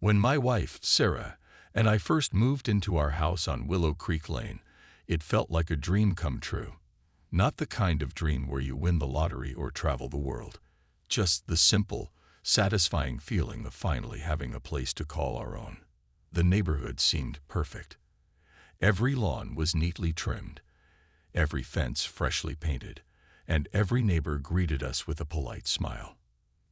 When my wife, Sarah, and I first moved into our house on Willow Creek Lane, it felt like a dream come true. Not the kind of dream where you win the lottery or travel the world. Just the simple, satisfying feeling of finally having a place to call our own. The neighborhood seemed perfect. Every lawn was neatly trimmed, every fence freshly painted, and every neighbor greeted us with a polite smile.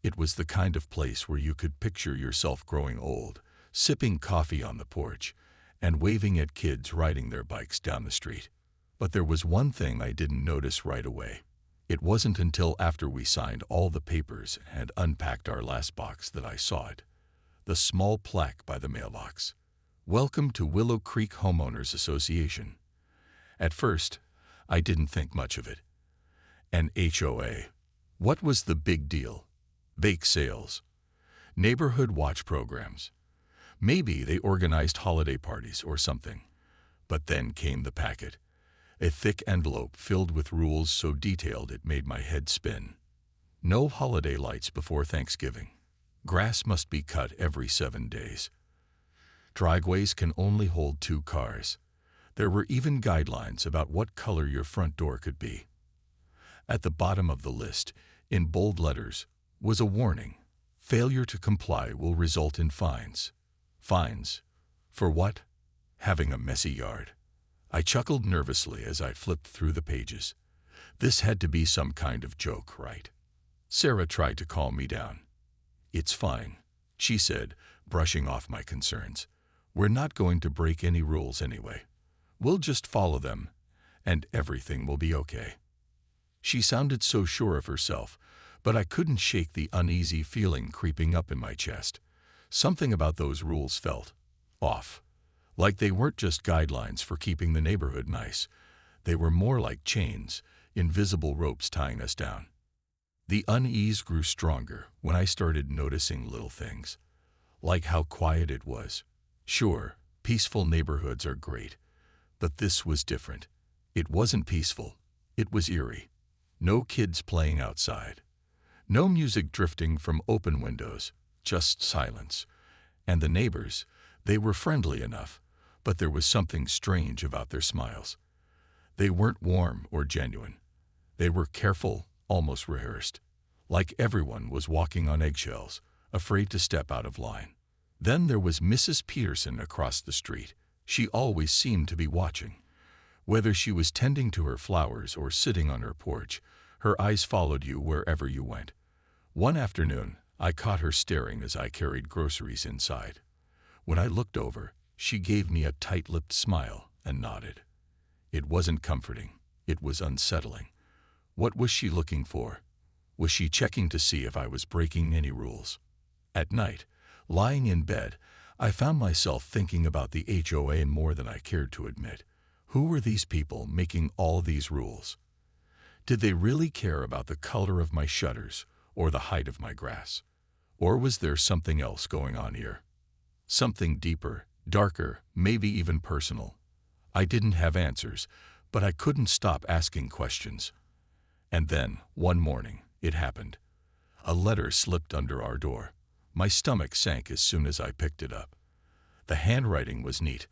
It was the kind of place where you could picture yourself growing old, sipping coffee on the porch, and waving at kids riding their bikes down the street. But there was one thing I didn't notice right away. It wasn't until after we signed all the papers and unpacked our last box that I saw it. The small plaque by the mailbox. Welcome to Willow Creek Homeowners Association. At first, I didn't think much of it. An HOA. What was the big deal? Bake sales. Neighborhood watch programs. Maybe they organized holiday parties or something. But then came the packet. A thick envelope filled with rules so detailed it made my head spin. No holiday lights before Thanksgiving. Grass must be cut every 7 days. Driveways can only hold 2 cars. There were even guidelines about what color your front door could be. At the bottom of the list, in bold letters, was a warning. Failure to comply will result in fines. Fines? For what? Having a messy yard. I chuckled nervously as I flipped through the pages. This had to be some kind of joke, right? Sarah tried to calm me down. "It's fine," she said, brushing off my concerns. "We're not going to break any rules anyway. We'll just follow them, and everything will be okay." She sounded so sure of herself, but I couldn't shake the uneasy feeling creeping up in my chest. Something about those rules felt off. Like they weren't just guidelines for keeping the neighborhood nice. They were more like chains, invisible ropes tying us down. The unease grew stronger when I started noticing little things, like how quiet it was. Sure, peaceful neighborhoods are great, but this was different. It wasn't peaceful. It was eerie. No kids playing outside. No music drifting from open windows, just silence. And the neighbors, they were friendly enough, but there was something strange about their smiles. They weren't warm or genuine. They were careful, almost rehearsed, like everyone was walking on eggshells, afraid to step out of line. Then there was Mrs. Peterson across the street. She always seemed to be watching. Whether she was tending to her flowers or sitting on her porch, her eyes followed you wherever you went. One afternoon, I caught her staring as I carried groceries inside. When I looked over, she gave me a tight-lipped smile and nodded. It wasn't comforting. It was unsettling. What was she looking for? Was she checking to see if I was breaking any rules? At night, lying in bed, I found myself thinking about the HOA more than I cared to admit. Who were these people making all these rules? Did they really care about the color of my shutters or the height of my grass? Or was there something else going on here? Something deeper, darker, maybe even personal. I didn't have answers, but I couldn't stop asking questions. And then, one morning, it happened. A letter slipped under our door. My stomach sank as soon as I picked it up. The handwriting was neat,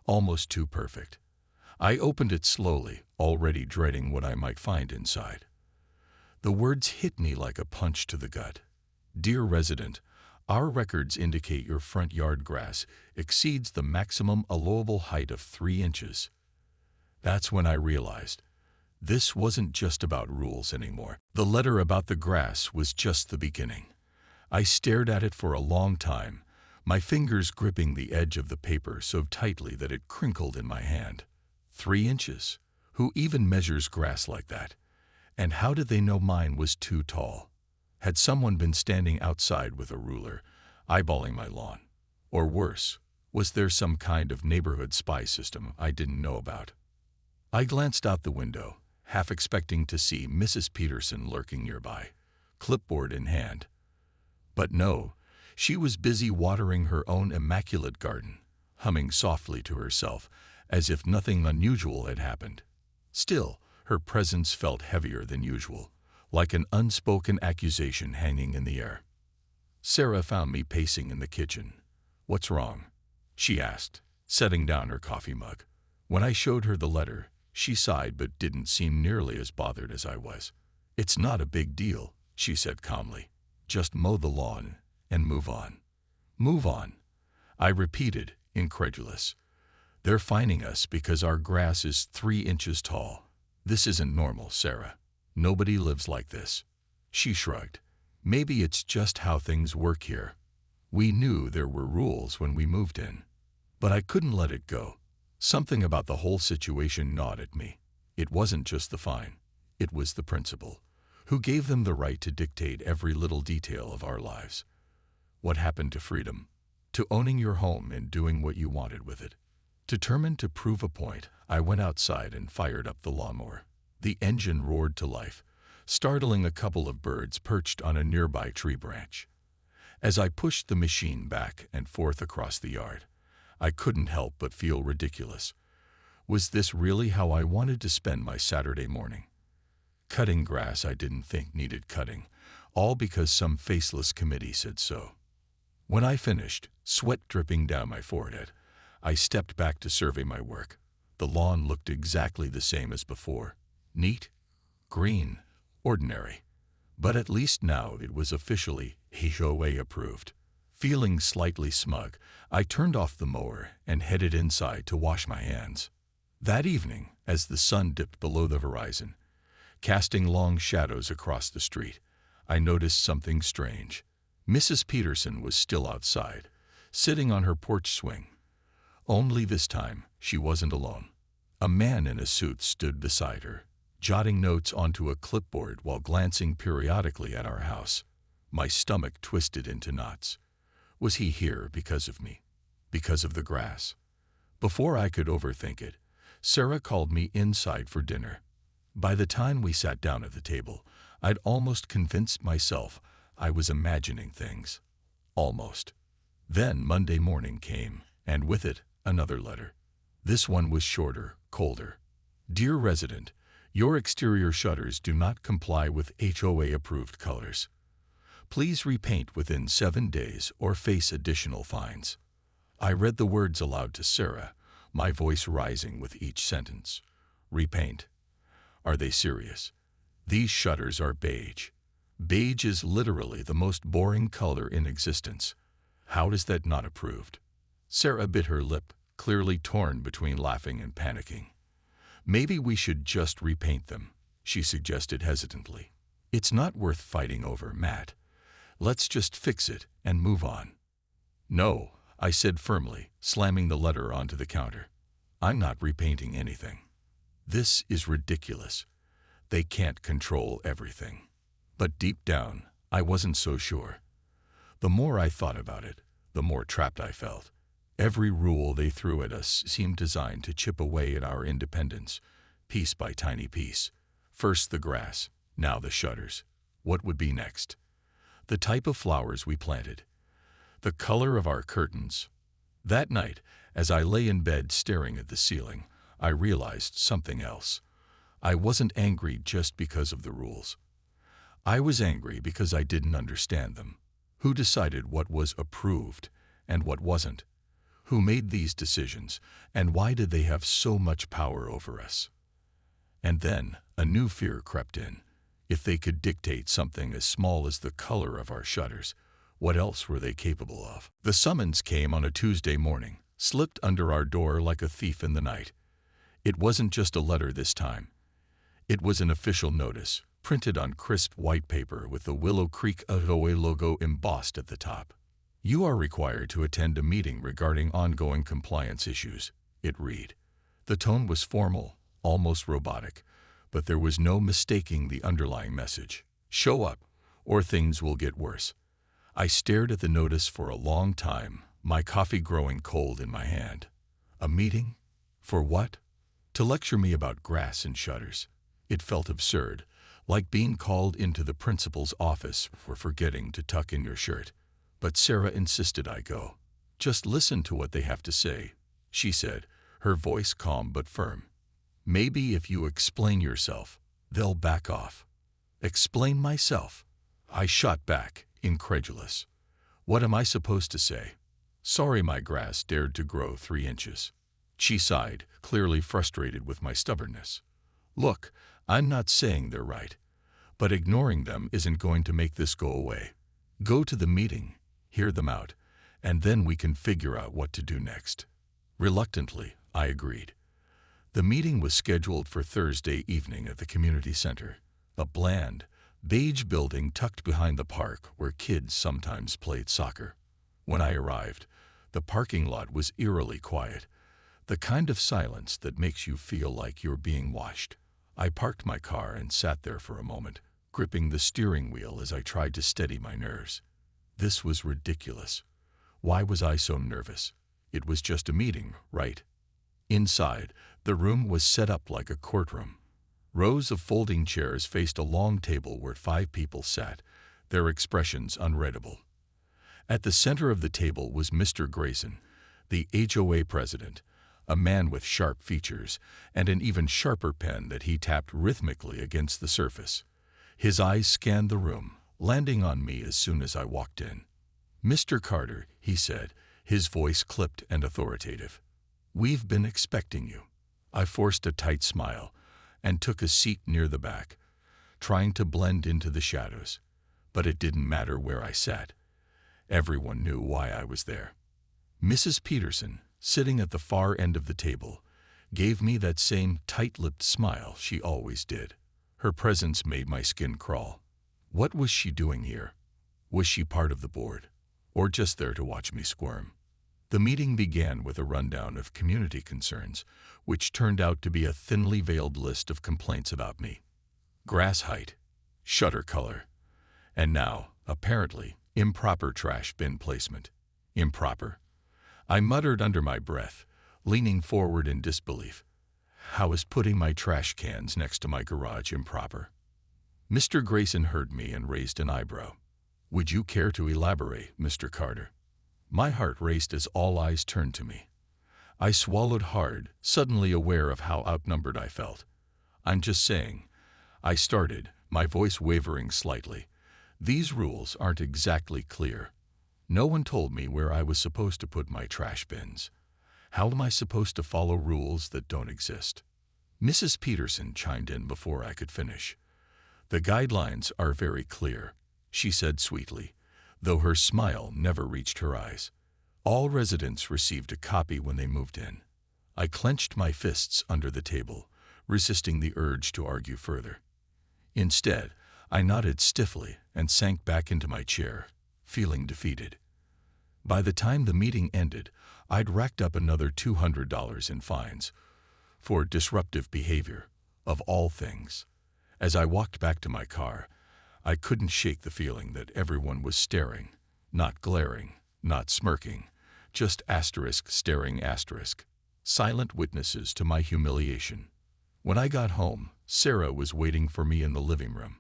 almost too perfect. I opened it slowly, already dreading what I might find inside. The words hit me like a punch to the gut. "Dear resident, our records indicate your front yard grass exceeds the maximum allowable height of 3 inches. That's when I realized this wasn't just about rules anymore. The letter about the grass was just the beginning. I stared at it for a long time, my fingers gripping the edge of the paper so tightly that it crinkled in my hand. 3 inches? Who even measures grass like that? And how did they know mine was too tall? Had someone been standing outside with a ruler, eyeballing my lawn? Or worse, was there some kind of neighborhood spy system I didn't know about? I glanced out the window, half expecting to see Mrs. Peterson lurking nearby, clipboard in hand. But no, she was busy watering her own immaculate garden, humming softly to herself, as if nothing unusual had happened. Still, her presence felt heavier than usual, like an unspoken accusation hanging in the air. Sarah found me pacing in the kitchen. "What's wrong?" she asked, setting down her coffee mug. When I showed her the letter, she sighed but didn't seem nearly as bothered as I was. "It's not a big deal," she said calmly. "Just mow the lawn and move on." "Move on," I repeated, incredulous. "They're fining us because our grass is 3 inches tall. This isn't normal, Sarah. Nobody lives like this." She shrugged. "Maybe it's just how things work here. We knew there were rules when we moved in." But I couldn't let it go. Something about the whole situation gnawed at me. It wasn't just the fine. It was the principal, who gave them the right to dictate every little detail of our lives. What happened to freedom? To owning your home and doing what you wanted with it? Determined to prove a point, I went outside and fired up the lawnmower. The engine roared to life, startling a couple of birds perched on a nearby tree branch. As I pushed the machine back and forth across the yard, I couldn't help but feel ridiculous. Was this really how I wanted to spend my Saturday morning? Cutting grass I didn't think needed cutting, all because some faceless committee said so. When I finished, sweat dripping down my forehead, I stepped back to survey my work. The lawn looked exactly the same as before. Neat, green, ordinary. But at least now it was officially HOA approved. Feeling slightly smug, I turned off the mower and headed inside to wash my hands. That evening, as the sun dipped below the horizon, casting long shadows across the street, I noticed something strange. Mrs. Peterson was still outside, sitting on her porch swing. Only this time, she wasn't alone. A man in a suit stood beside her, jotting notes onto a clipboard while glancing periodically at our house. My stomach twisted into knots. Was he here because of me? Because of the grass? Before I could overthink it, Sarah called me inside for dinner. By the time we sat down at the table, I'd almost convinced myself I was imagining things. Almost. Then Monday morning came, and with it, another letter. This one was shorter, colder. "Dear resident, your exterior shutters do not comply with HOA-approved colors. Please repaint within 7 days or face additional fines." I read the words aloud to Sarah, my voice rising with each sentence. Repaint. Are they serious? These shutters are beige. Beige is literally the most boring color in existence. How is that not approved? Sarah bit her lip, clearly torn between laughing and panicking. "Maybe we should just repaint them," she suggested hesitantly. "It's not worth fighting over, Matt. Let's just fix it and move on." "No," I said firmly, slamming the letter onto the counter. "I'm not repainting anything. This is ridiculous. They can't control everything." But deep down, I wasn't so sure. The more I thought about it, the more trapped I felt. Every rule they threw at us seemed designed to chip away at our independence, piece by tiny piece. First the grass, now the shutters. What would be next? The type of flowers we planted. The color of our curtains. That night, as I lay in bed staring at the ceiling, I realized something else. I wasn't angry just because of the rules. I was angry because I didn't understand them. Who decided what was approved and what wasn't? Who made these decisions, and why did they have so much power over us? And then a new fear crept in. If they could dictate something as small as the color of our shutters, what else were they capable of? The summons came on a Tuesday morning, slipped under our door like a thief in the night. It wasn't just a letter this time. It was an official notice, printed on crisp white paper with the Willow Creek HOA logo embossed at the top. "You are required to attend a meeting regarding ongoing compliance issues," it read. The tone was formal, almost robotic, but there was no mistaking the underlying message. Show up, or things will get worse. I stared at the notice for a long time, my coffee growing cold in my hand. A meeting? For what? To lecture me about grass and shutters. It felt absurd, like being called into the principal's office for forgetting to tuck in your shirt. But Sarah insisted I go. "Just listen to what they have to say," she said, her voice calm but firm. "Maybe if you explain yourself, they'll back off." Explain myself? I shot back, incredulous. What am I supposed to say? Sorry, my grass dared to grow 3 inches. She sighed, clearly frustrated with my stubbornness. Look, I'm not saying they're right, but ignoring them isn't going to make this go away. Go to the meeting, hear them out, and then we can figure out what to do next. Reluctantly, I agreed. The meeting was scheduled for Thursday evening at the community center, a bland, beige building tucked behind the park where kids sometimes played soccer. When I arrived, the parking lot was eerily quiet, the kind of silence that makes you feel like you're being watched. I parked my car and sat there for a moment, gripping the steering wheel as I tried to steady my nerves. This was ridiculous. Why was I so nervous? It was just a meeting, right? Inside, the room was set up like a courtroom. Rows of folding chairs faced a long table where 5 people sat, their expressions unreadable. At the center of the table was Mr. Grayson, the HOA president, a man with sharp features and an even sharper pen that he tapped rhythmically against the surface. His eyes scanned the room, landing on me as soon as I walked in. "Mr. Carter," he said, his voice clipped and authoritative. "We've been expecting you." I forced a tight smile and took a seat near the back, trying to blend into the shadows. But it didn't matter where I sat. Everyone knew why I was there. Mrs. Peterson, sitting at the far end of the table, gave me that same tight-lipped smile she always did. Her presence made my skin crawl. What was she doing here? Was she part of the board, or just there to watch me squirm? The meeting began with a rundown of community concerns, which turned out to be a thinly veiled list of complaints about me. Grass height, shutter color, and now, apparently, improper trash bin placement. Improper? I muttered under my breath, leaning forward in disbelief. How is putting my trash cans next to my garage improper? Mr. Grayson heard me and raised an eyebrow. "Would you care to elaborate, Mr. Carter?" My heart raced as all eyes turned to me. I swallowed hard, suddenly aware of how outnumbered I felt. "I'm just saying," I started, my voice wavering slightly. "These rules aren't exactly clear. No one told me where I was supposed to put my trash bins. How am I supposed to follow rules that don't exist?" Mrs. Peterson chimed in before I could finish. "The guidelines are very clear," she said sweetly, though her smile never reached her eyes. "All residents received a copy when they moved in." I clenched my fists under the table, resisting the urge to argue further. Instead, I nodded stiffly and sank back into my chair, feeling defeated. By the time the meeting ended, I'd racked up another $200 in fines for disruptive behavior, of all things. As I walked back to my car, I couldn't shake the feeling that everyone was staring, not glaring, not smirking, just asterisk staring asterisk, silent witnesses to my humiliation. When I got home, Sarah was waiting for me in the living room.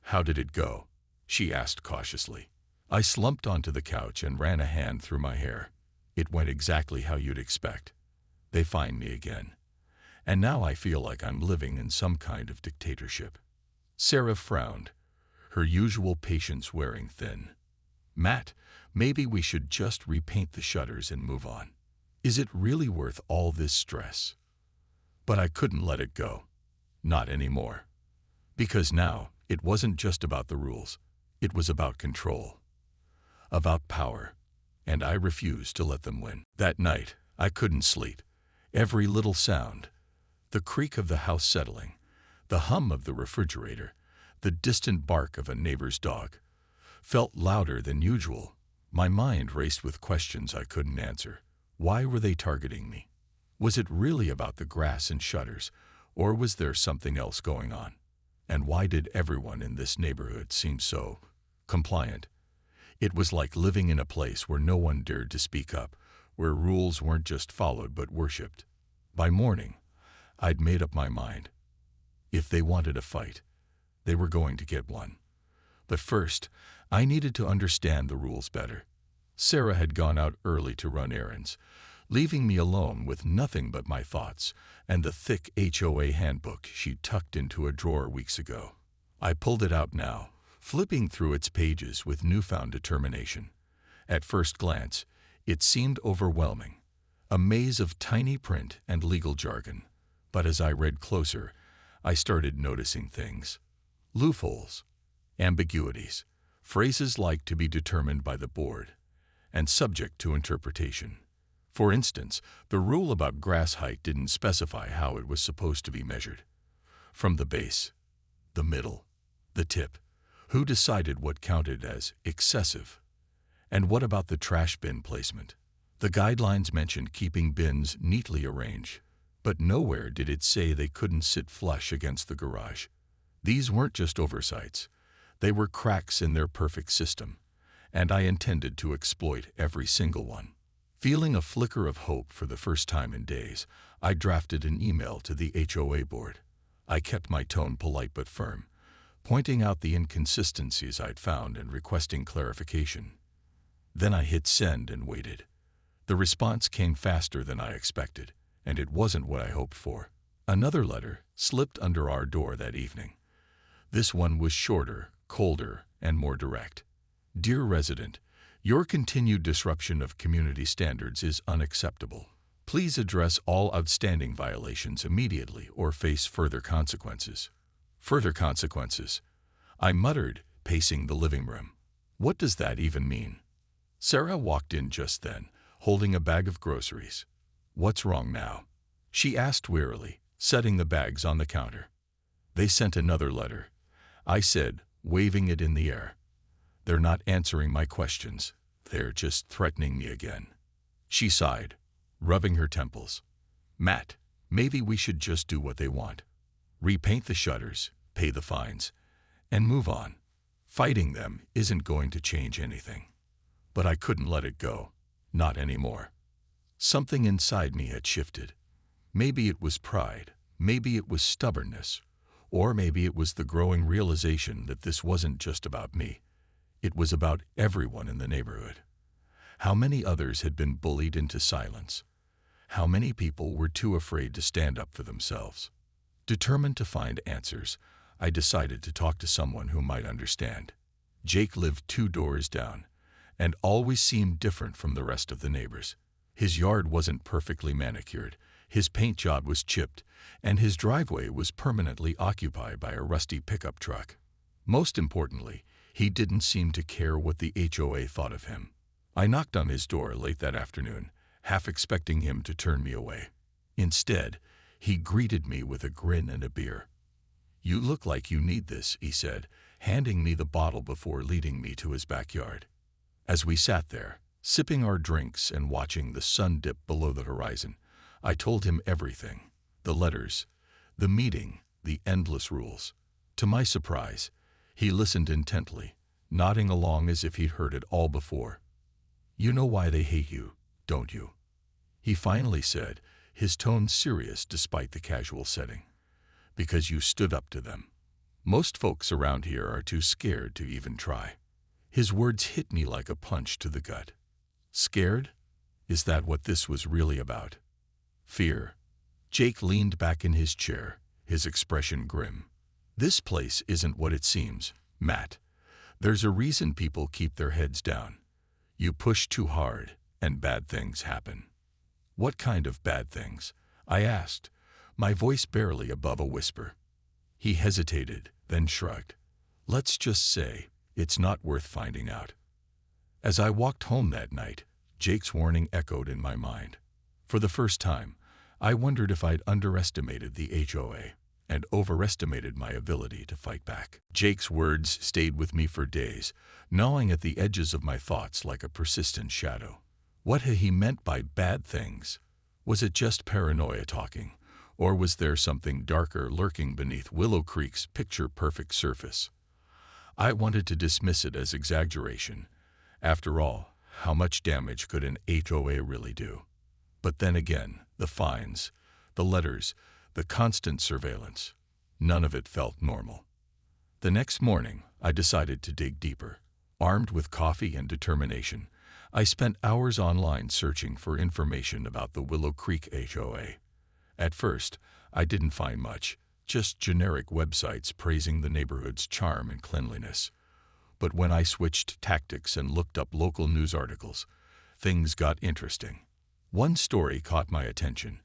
"How did it go?" she asked cautiously. I slumped onto the couch and ran a hand through my hair. "It went exactly how you'd expect. They fined me again. And now I feel like I'm living in some kind of dictatorship." Sarah frowned, her usual patience wearing thin. "Matt, maybe we should just repaint the shutters and move on. Is it really worth all this stress?" But I couldn't let it go. Not anymore. Because now, it wasn't just about the rules. It was about control. About power. And I refused to let them win. That night, I couldn't sleep. Every little sound, the creak of the house settling, the hum of the refrigerator, the distant bark of a neighbor's dog, felt louder than usual. My mind raced with questions I couldn't answer. Why were they targeting me? Was it really about the grass and shutters, or was there something else going on? And why did everyone in this neighborhood seem so compliant? It was like living in a place where no one dared to speak up, where rules weren't just followed but worshipped. By morning, I'd made up my mind. If they wanted a fight, they were going to get one. But first, I needed to understand the rules better. Sarah had gone out early to run errands, leaving me alone with nothing but my thoughts and the thick HOA handbook she'd tucked into a drawer weeks ago. I pulled it out now, flipping through its pages with newfound determination. At first glance, It seemed overwhelming, a maze of tiny print and legal jargon. But as I read closer, I started noticing things. Loopholes, ambiguities, phrases like to be determined by the board, and subject to interpretation. For instance, the rule about grass height didn't specify how it was supposed to be measured. From the base, the middle, the tip. Who decided what counted as excessive? And what about the trash bin placement? The guidelines mentioned keeping bins neatly arranged, but nowhere did it say they couldn't sit flush against the garage. These weren't just oversights. They were cracks in their perfect system, and I intended to exploit every single one. Feeling a flicker of hope for the first time in days, I drafted an email to the HOA board. I kept my tone polite but firm, pointing out the inconsistencies I'd found and requesting clarification. Then I hit send and waited. The response came faster than I expected, and it wasn't what I hoped for. Another letter slipped under our door that evening. This one was shorter, colder, and more direct. Dear resident, your continued disruption of community standards is unacceptable. Please address all outstanding violations immediately or face further consequences. Further consequences, I muttered, pacing the living room. What does that even mean? Sarah walked in just then, holding a bag of groceries. What's wrong now? She asked wearily, setting the bags on the counter. They sent another letter, I said, waving it in the air. They're not answering my questions. They're just threatening me again. She sighed, rubbing her temples. Matt, maybe we should just do what they want. Repaint the shutters, pay the fines, and move on. Fighting them isn't going to change anything. But I couldn't let it go. Not anymore. Something inside me had shifted. Maybe it was pride, maybe it was stubbornness, or maybe it was the growing realization that this wasn't just about me. It was about everyone in the neighborhood. How many others had been bullied into silence? How many people were too afraid to stand up for themselves? Determined to find answers, I decided to talk to someone who might understand. Jake lived 2 doors down, and always seemed different from the rest of the neighbors. His yard wasn't perfectly manicured, his paint job was chipped, and his driveway was permanently occupied by a rusty pickup truck. Most importantly, he didn't seem to care what the HOA thought of him. I knocked on his door late that afternoon, half expecting him to turn me away. Instead, he greeted me with a grin and a beer. You look like you need this, he said, handing me the bottle before leading me to his backyard. As we sat there, sipping our drinks and watching the sun dip below the horizon, I told him everything. The letters, the meeting, the endless rules. To my surprise, he listened intently, nodding along as if he'd heard it all before. You know why they hate you, don't you? He finally said, his tone serious despite the casual setting. Because you stood up to them. Most folks around here are too scared to even try. His words hit me like a punch to the gut. Scared? Is that what this was really about? Fear. Jake leaned back in his chair, his expression grim. This place isn't what it seems, Matt. There's a reason people keep their heads down. You push too hard, and bad things happen. What kind of bad things? I asked, my voice barely above a whisper. He hesitated, then shrugged. Let's just say, it's not worth finding out. As I walked home that night, Jake's warning echoed in my mind. For the first time, I wondered if I'd underestimated the HOA and overestimated my ability to fight back. Jake's words stayed with me for days, gnawing at the edges of my thoughts like a persistent shadow. What had he meant by bad things? Was it just paranoia talking, or was there something darker lurking beneath Willow Creek's picture-perfect surface? I wanted to dismiss it as exaggeration. After all, how much damage could an HOA really do? But then again, the fines, the letters, the constant surveillance, none of it felt normal. The next morning, I decided to dig deeper. Armed with coffee and determination, I spent hours online searching for information about the Willow Creek HOA. At first, I didn't find much, just generic websites praising the neighborhood's charm and cleanliness. But when I switched tactics and looked up local news articles, things got interesting. One story caught my attention.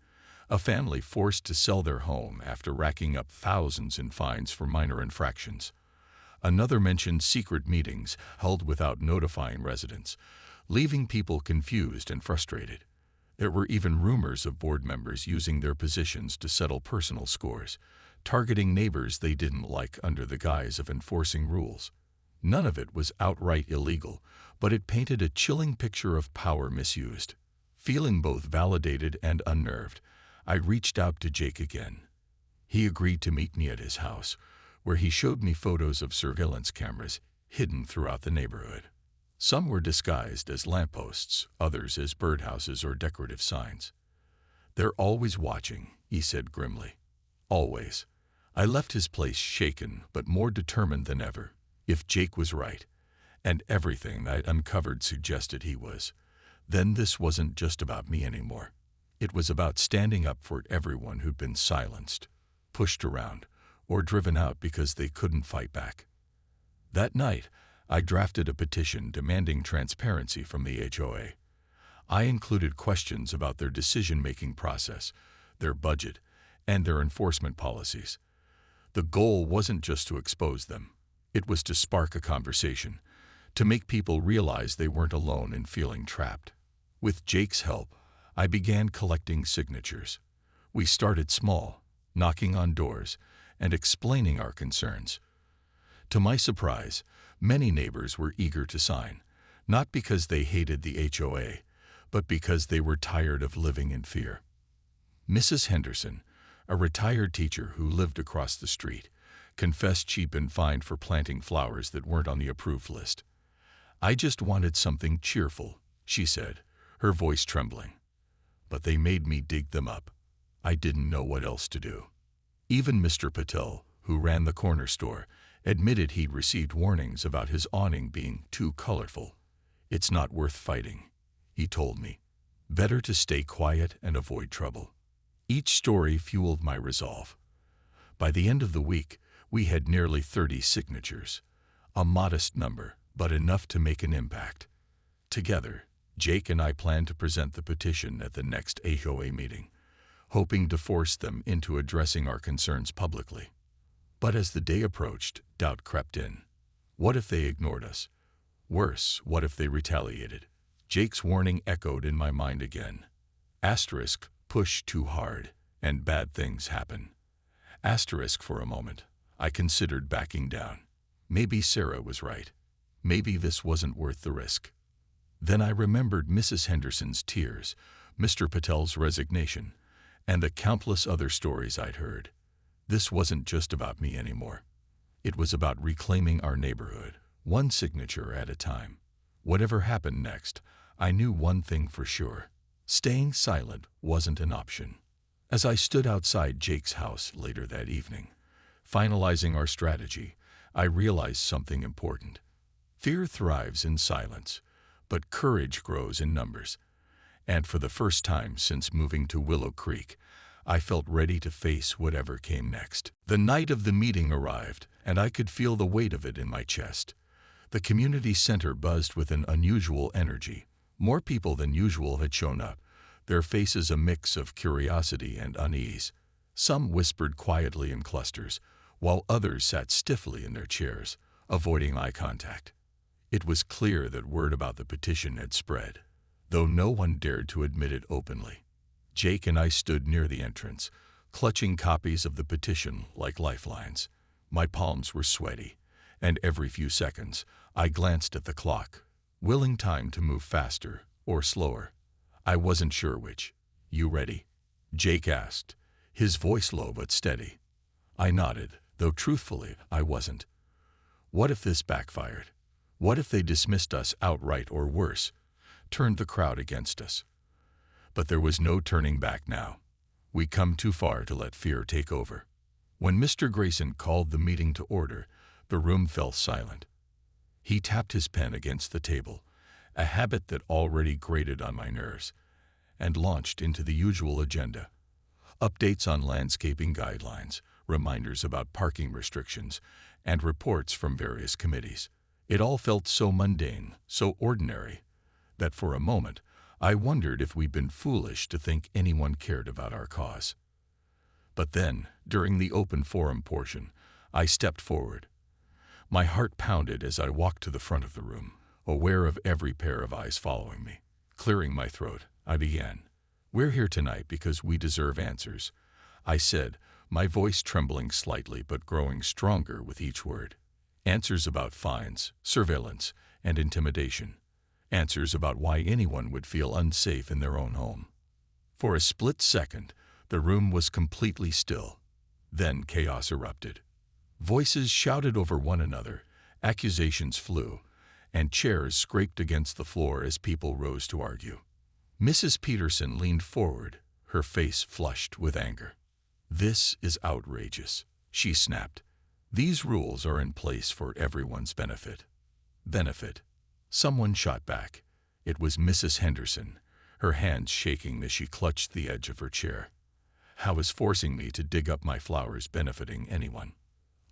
A family forced to sell their home after racking up thousands in fines for minor infractions. Another mentioned secret meetings held without notifying residents, leaving people confused and frustrated. There were even rumors of board members using their positions to settle personal scores, targeting neighbors they didn't like under the guise of enforcing rules. None of it was outright illegal, but it painted a chilling picture of power misused. Feeling both validated and unnerved, I reached out to Jake again. He agreed to meet me at his house, where he showed me photos of surveillance cameras hidden throughout the neighborhood. Some were disguised as lampposts, others as birdhouses or decorative signs. "They're always watching," he said grimly. "Always." I left his place shaken but more determined than ever. If Jake was right, and everything I'd uncovered suggested he was, then this wasn't just about me anymore. It was about standing up for everyone who'd been silenced, pushed around, or driven out because they couldn't fight back. That night, I drafted a petition demanding transparency from the HOA. I included questions about their decision-making process, their budget, and their enforcement policies. The goal wasn't just to expose them. It was to spark a conversation, to make people realize they weren't alone in feeling trapped. With Jake's help, I began collecting signatures. We started small, knocking on doors and explaining our concerns. To my surprise, many neighbors were eager to sign, not because they hated the HOA, but because they were tired of living in fear. Mrs. Henderson, a retired teacher who lived across the street, confessed she'd been fined for planting flowers that weren't on the approved list. "I just wanted something cheerful," she said, her voice trembling. "But they made me dig them up. I didn't know what else to do." Even Mr. Patel, who ran the corner store, admitted he'd received warnings about his awning being too colorful. "It's not worth fighting," he told me. "Better to stay quiet and avoid trouble." Each story fueled my resolve. By the end of the week, we had nearly 30 signatures. A modest number, but enough to make an impact. Together, Jake and I planned to present the petition at the next HOA meeting, hoping to force them into addressing our concerns publicly. But as the day approached, doubt crept in. What if they ignored us? Worse, what if they retaliated? Jake's warning echoed in my mind again. Asterisk, push too hard, and bad things happen. Asterisk for a moment. I considered backing down. Maybe Sarah was right. Maybe this wasn't worth the risk. Then I remembered Mrs. Henderson's tears, Mr. Patel's resignation, and the countless other stories I'd heard. This wasn't just about me anymore. It was about reclaiming our neighborhood, one signature at a time. Whatever happened next, I knew one thing for sure. Staying silent wasn't an option. As I stood outside Jake's house later that evening, finalizing our strategy, I realized something important. Fear thrives in silence, but courage grows in numbers. And for the first time since moving to Willow Creek, I felt ready to face whatever came next. The night of the meeting arrived, and I could feel the weight of it in my chest. The community center buzzed with an unusual energy. More people than usual had shown up, their faces a mix of curiosity and unease. Some whispered quietly in clusters, while others sat stiffly in their chairs, avoiding eye contact. It was clear that word about the petition had spread, though no one dared to admit it openly. Jake and I stood near the entrance, clutching copies of the petition like lifelines. My palms were sweaty, and every few seconds, I glanced at the clock, willing time to move faster or slower. I wasn't sure which. "You ready?" Jake asked, his voice low but steady. I nodded, though truthfully, I wasn't. What if this backfired? What if they dismissed us outright or worse, turned the crowd against us? But there was no turning back now. We'd come too far to let fear take over. When Mr. Grayson called the meeting to order, the room fell silent. He tapped his pen against the table, a habit that already grated on my nerves, and launched into the usual agenda. Updates on landscaping guidelines, reminders about parking restrictions, and reports from various committees. It all felt so mundane, so ordinary, that for a moment I wondered if we'd been foolish to think anyone cared about our cause. But then, during the open forum portion, I stepped forward. My heart pounded as I walked to the front of the room, aware of every pair of eyes following me. Clearing my throat, I began. "We're here tonight because we deserve answers," I said, my voice trembling slightly but growing stronger with each word. Answers about fines, surveillance, and intimidation. Answers about why anyone would feel unsafe in their own home. For a split second, the room was completely still. Then chaos erupted. Voices shouted over one another, accusations flew, and chairs scraped against the floor as people rose to argue. Mrs. Peterson leaned forward, her face flushed with anger. "This is outrageous," she snapped. "These rules are in place for everyone's benefit." Benefit. Someone shot back. It was Mrs. Henderson, her hands shaking as she clutched the edge of her chair. How is forcing me to dig up my flowers benefiting anyone?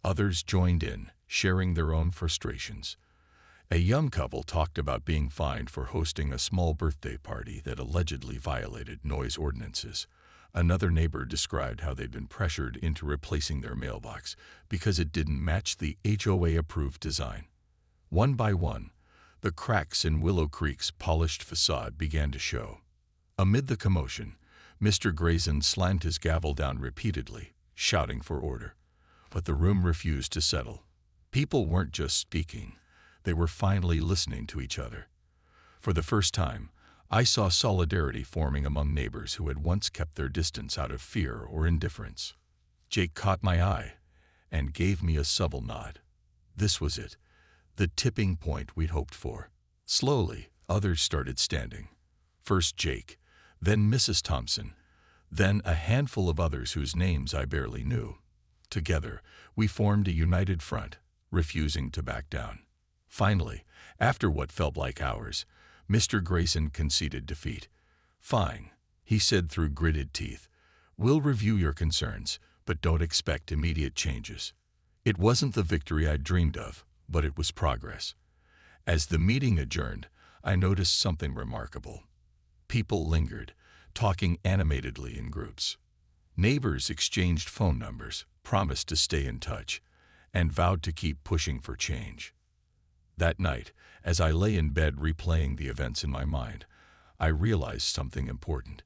Others joined in, sharing their own frustrations. A young couple talked about being fined for hosting a small birthday party that allegedly violated noise ordinances. Another neighbor described how they'd been pressured into replacing their mailbox because it didn't match the HOA-approved design. One by one, the cracks in Willow Creek's polished facade began to show. Amid the commotion, Mr. Grayson slammed his gavel down repeatedly, shouting for order. But the room refused to settle. People weren't just speaking. They were finally listening to each other. For the first time, I saw solidarity forming among neighbors who had once kept their distance out of fear or indifference. Jake caught my eye and gave me a subtle nod. This was it, the tipping point we'd hoped for. Slowly, others started standing. First Jake, then Mrs. Thompson, then a handful of others whose names I barely knew. Together, we formed a united front, refusing to back down. Finally, after what felt like hours, Mr. Grayson conceded defeat. "Fine," he said through gritted teeth. "We'll review your concerns, but don't expect immediate changes." It wasn't the victory I'd dreamed of, but it was progress. As the meeting adjourned, I noticed something remarkable. People lingered, talking animatedly in groups. Neighbors exchanged phone numbers, promised to stay in touch, and vowed to keep pushing for change. That night, as I lay in bed replaying the events in my mind, I realized something important.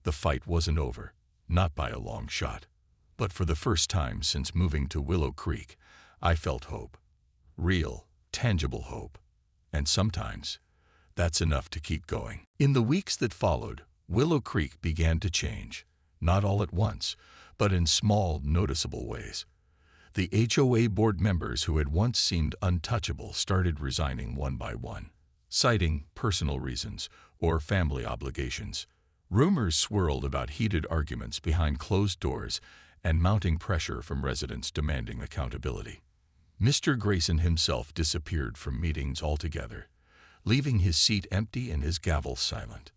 The fight wasn't over, not by a long shot. But for the first time since moving to Willow Creek, I felt hope. Real, tangible hope. And sometimes, that's enough to keep going. In the weeks that followed, Willow Creek began to change. Not all at once, but in small, noticeable ways. The HOA board members who had once seemed untouchable started resigning one by one, citing personal reasons or family obligations. Rumors swirled about heated arguments behind closed doors and mounting pressure from residents demanding accountability. Mr. Grayson himself disappeared from meetings altogether, leaving his seat empty and his gavel silent.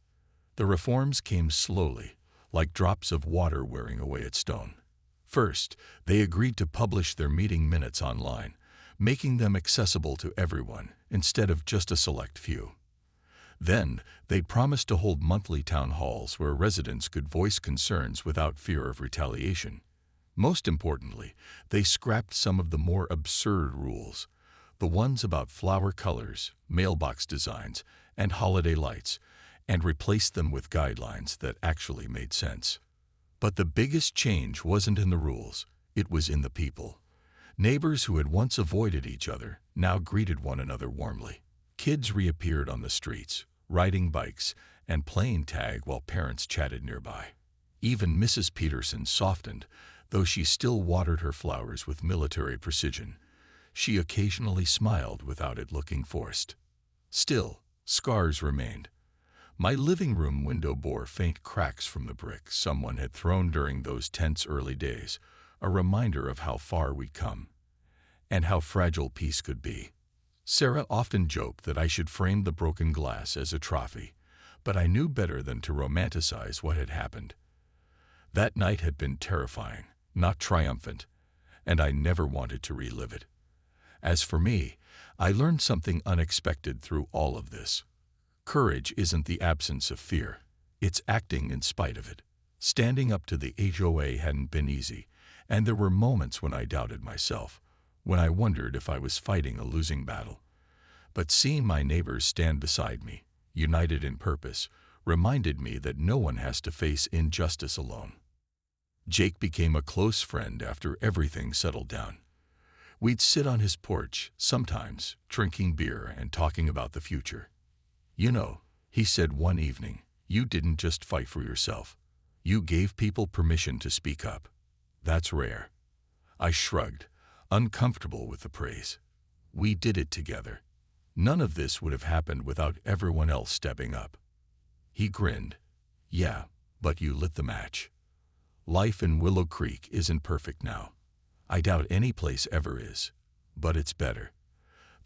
The reforms came slowly, like drops of water wearing away at stone. First, they agreed to publish their meeting minutes online, making them accessible to everyone instead of just a select few. Then, they promised to hold monthly town halls where residents could voice concerns without fear of retaliation. Most importantly, they scrapped some of the more absurd rules, the ones about flower colors, mailbox designs, and holiday lights, and replaced them with guidelines that actually made sense. But the biggest change wasn't in the rules, it was in the people. Neighbors who had once avoided each other now greeted one another warmly. Kids reappeared on the streets, riding bikes, and playing tag while parents chatted nearby. Even Mrs. Peterson softened, though she still watered her flowers with military precision. She occasionally smiled without it looking forced. Still, scars remained. My living room window bore faint cracks from the brick someone had thrown during those tense early days, a reminder of how far we'd come, and how fragile peace could be. Sarah often joked that I should frame the broken glass as a trophy, but I knew better than to romanticize what had happened. That night had been terrifying, not triumphant, and I never wanted to relive it. As for me, I learned something unexpected through all of this. Courage isn't the absence of fear. It's acting in spite of it. Standing up to the HOA hadn't been easy, and there were moments when I doubted myself, when I wondered if I was fighting a losing battle. But seeing my neighbors stand beside me, united in purpose, reminded me that no one has to face injustice alone. Jake became a close friend after everything settled down. We'd sit on his porch, sometimes, drinking beer and talking about the future. "You know," he said one evening, "you didn't just fight for yourself. You gave people permission to speak up. That's rare." I shrugged, uncomfortable with the praise. We did it together. None of this would have happened without everyone else stepping up. He grinned. "Yeah, but you lit the match." Life in Willow Creek isn't perfect now. I doubt any place ever is, but it's better.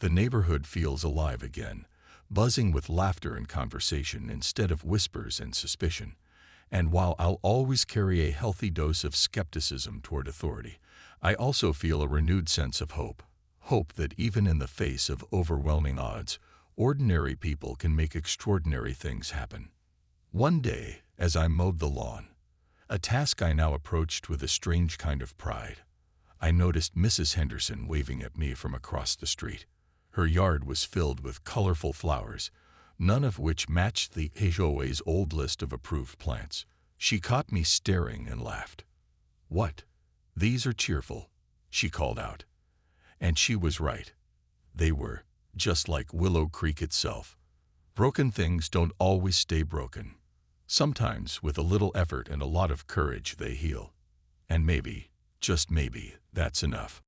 The neighborhood feels alive again, buzzing with laughter and conversation instead of whispers and suspicion. And while I'll always carry a healthy dose of skepticism toward authority, I also feel a renewed sense of hope. Hope that even in the face of overwhelming odds, ordinary people can make extraordinary things happen. One day, as I mowed the lawn, a task I now approached with a strange kind of pride, I noticed Mrs. Henderson waving at me from across the street. Her yard was filled with colorful flowers, none of which matched the HOA's old list of approved plants. She caught me staring and laughed. "What? These are cheerful," she called out. And she was right. They were, just like Willow Creek itself. Broken things don't always stay broken. Sometimes, with a little effort and a lot of courage, they heal. And maybe, just maybe, that's enough.